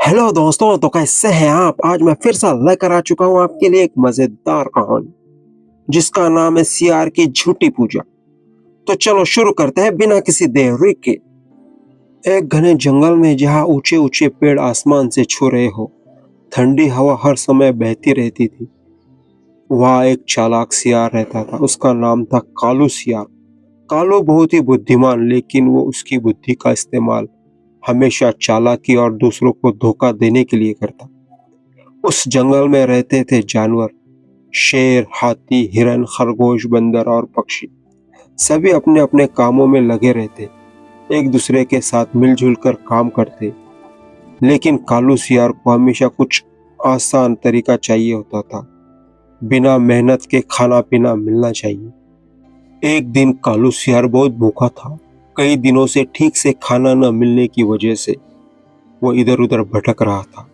Hello दोस्तों, तो कैसे हैं आप। आज मैं फिर से लेकर आ चुका हूँ आपके लिए एक मजेदार कहानी जिसका नाम है सियार की झूठी पूजा। तो चलो शुरू करते हैं बिना किसी देरी के। एक घने जंगल में जहाँ ऊंचे ऊंचे पेड़ आसमान से छू रहे हो, ठंडी हवा हर समय बहती रहती थी, वहाँ एक चालाक सियार रहता था। उसका नाम था कालू सियार। कालू बहुत ही बुद्धिमान, लेकिन वो उसकी बुद्धि का इस्तेमाल हमेशा चालाकी और दूसरों को धोखा देने के लिए करता। उस जंगल में रहते थे जानवर, शेर, हाथी, हिरन, खरगोश, बंदर और पक्षी। सभी अपने अपने कामों में लगे रहते, एक दूसरे के साथ मिलजुल कर काम करते। लेकिन कालू सियार को हमेशा कुछ आसान तरीका चाहिए होता था। बिना मेहनत के खाना पीना मिलना चाहिए। एक दिन कालू सियार बहुत भूखा था। कई दिनों से ठीक से खाना न मिलने की वजह से वो इधर उधर भटक रहा था।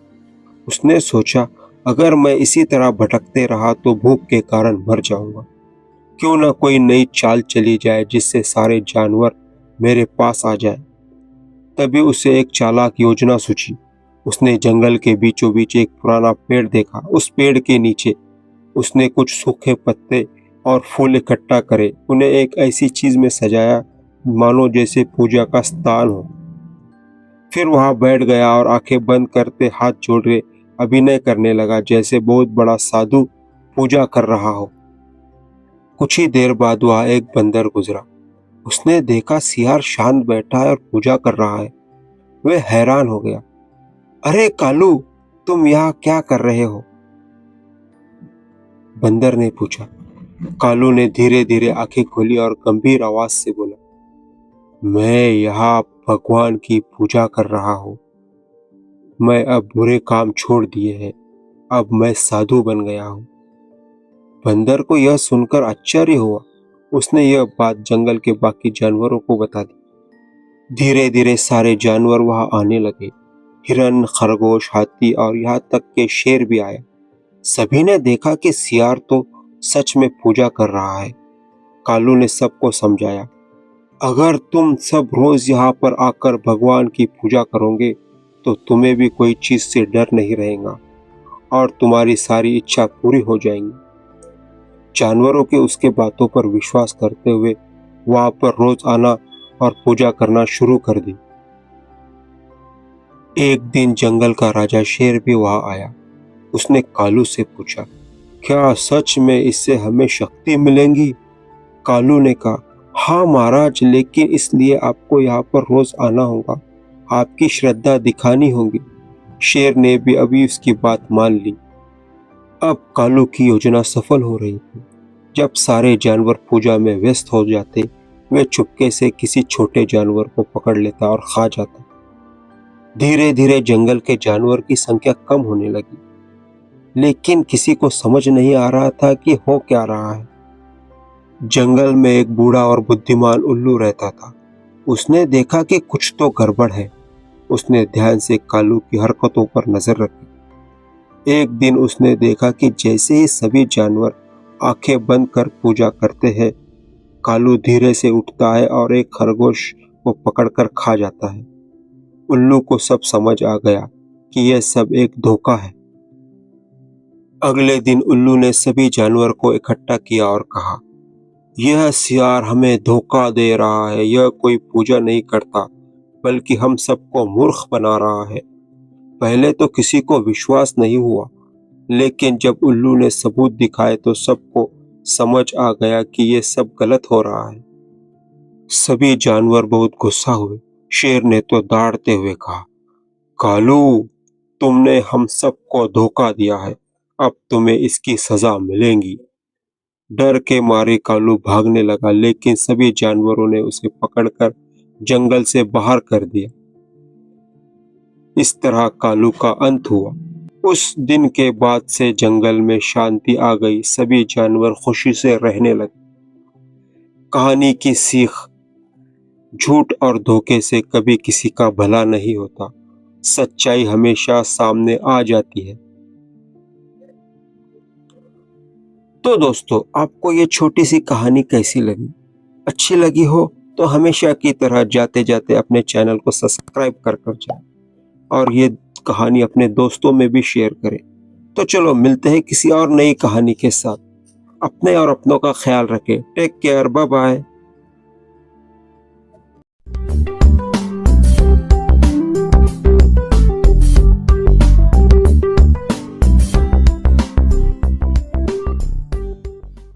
उसने सोचा, अगर मैं इसी तरह भटकते रहा तो भूख के कारण मर जाऊंगा। क्यों ना कोई नई चाल चली जाए जिससे सारे जानवर मेरे पास आ जाए। तभी उसे एक चालाक योजना सूझी। उसने जंगल के बीचों बीच एक पुराना पेड़ देखा। उस पेड़ के नीचे उसने कुछ सूखे पत्ते और फूल इकट्ठा करे, उन्हें एक ऐसी चीज में सजाया मानो जैसे पूजा का स्थान हो। फिर वहां बैठ गया और आंखें बंद करते हाथ जोड़े अभिनय करने लगा जैसे बहुत बड़ा साधु पूजा कर रहा हो। कुछ ही देर बाद वहां एक बंदर गुजरा। उसने देखा सियार शांत बैठा है और पूजा कर रहा है। वह हैरान हो गया। अरे कालू, तुम यहाँ क्या कर रहे हो? बंदर ने पूछा। कालू ने धीरे धीरे आंखें खोली और गंभीर आवाज से बोला, मैं यहाँ भगवान की पूजा कर रहा हूँ। मैं अब बुरे काम छोड़ दिए हैं। अब मैं साधु बन गया हूँ। बंदर को यह सुनकर आश्चर्य हुआ। उसने यह बात जंगल के बाकी जानवरों को बता दी। धीरे धीरे सारे जानवर वहां आने लगे। हिरन, खरगोश, हाथी और यहाँ तक के शेर भी आया। सभी ने देखा कि सियार तो सच में पूजा कर रहा है। कालू ने सबको समझाया, अगर तुम सब रोज यहाँ पर आकर भगवान की पूजा करोगे तो तुम्हें भी कोई चीज से डर नहीं रहेगा और तुम्हारी सारी इच्छा पूरी हो जाएंगी। जानवरों के उसके बातों पर विश्वास करते हुए वहां पर रोज आना और पूजा करना शुरू कर दी। एक दिन जंगल का राजा शेर भी वहां आया। उसने कालू से पूछा, क्या सच में इससे हमें शक्ति मिलेंगी? कालू ने कहा, हाँ महाराज, लेकिन इसलिए आपको यहाँ पर रोज आना होगा। आपकी श्रद्धा दिखानी होगी। शेर ने भी अभी उसकी बात मान ली। अब कालू की योजना सफल हो रही थी। जब सारे जानवर पूजा में व्यस्त हो जाते, वे चुपके से किसी छोटे जानवर को पकड़ लेता और खा जाता। धीरे धीरे जंगल के जानवर की संख्या कम होने लगी, लेकिन किसी को समझ नहीं आ रहा था कि हो क्या रहा है। जंगल में एक बूढ़ा और बुद्धिमान उल्लू रहता था। उसने देखा कि कुछ तो गड़बड़ है। उसने ध्यान से कालू की हरकतों पर नजर रखी। एक दिन उसने देखा कि जैसे ही सभी जानवर आंखें बंद कर पूजा करते हैं, कालू धीरे से उठता है और एक खरगोश को पकड़कर खा जाता है। उल्लू को सब समझ आ गया कि यह सब एक धोखा है। अगले दिन उल्लू ने सभी जानवर को इकट्ठा किया और कहा, यह सियार हमें धोखा दे रहा है। यह कोई पूजा नहीं करता, बल्कि हम सबको मूर्ख बना रहा है। पहले तो किसी को विश्वास नहीं हुआ, लेकिन जब उल्लू ने सबूत दिखाए तो सबको समझ आ गया कि यह सब गलत हो रहा है। सभी जानवर बहुत गुस्सा हुए। शेर ने तो दौड़ते हुए कहा, कालू, तुमने हम सबको धोखा दिया है। अब तुम्हें इसकी सजा मिलेगी। डर के मारे कालू भागने लगा, लेकिन सभी जानवरों ने उसे पकड़कर जंगल से बाहर कर दिया। इस तरह कालू का अंत हुआ। उस दिन के बाद से जंगल में शांति आ गई। सभी जानवर खुशी से रहने लगे। कहानी की सीख, झूठ और धोखे से कभी किसी का भला नहीं होता। सच्चाई हमेशा सामने आ जाती है। तो दोस्तों, आपको ये छोटी सी कहानी कैसी लगी? अच्छी लगी हो तो हमेशा की तरह जाते जाते अपने चैनल को सब्सक्राइब कर जाए और ये कहानी अपने दोस्तों में भी शेयर करें। तो चलो मिलते हैं किसी और नई कहानी के साथ। अपने और अपनों का ख्याल रखें। Take care, bye bye.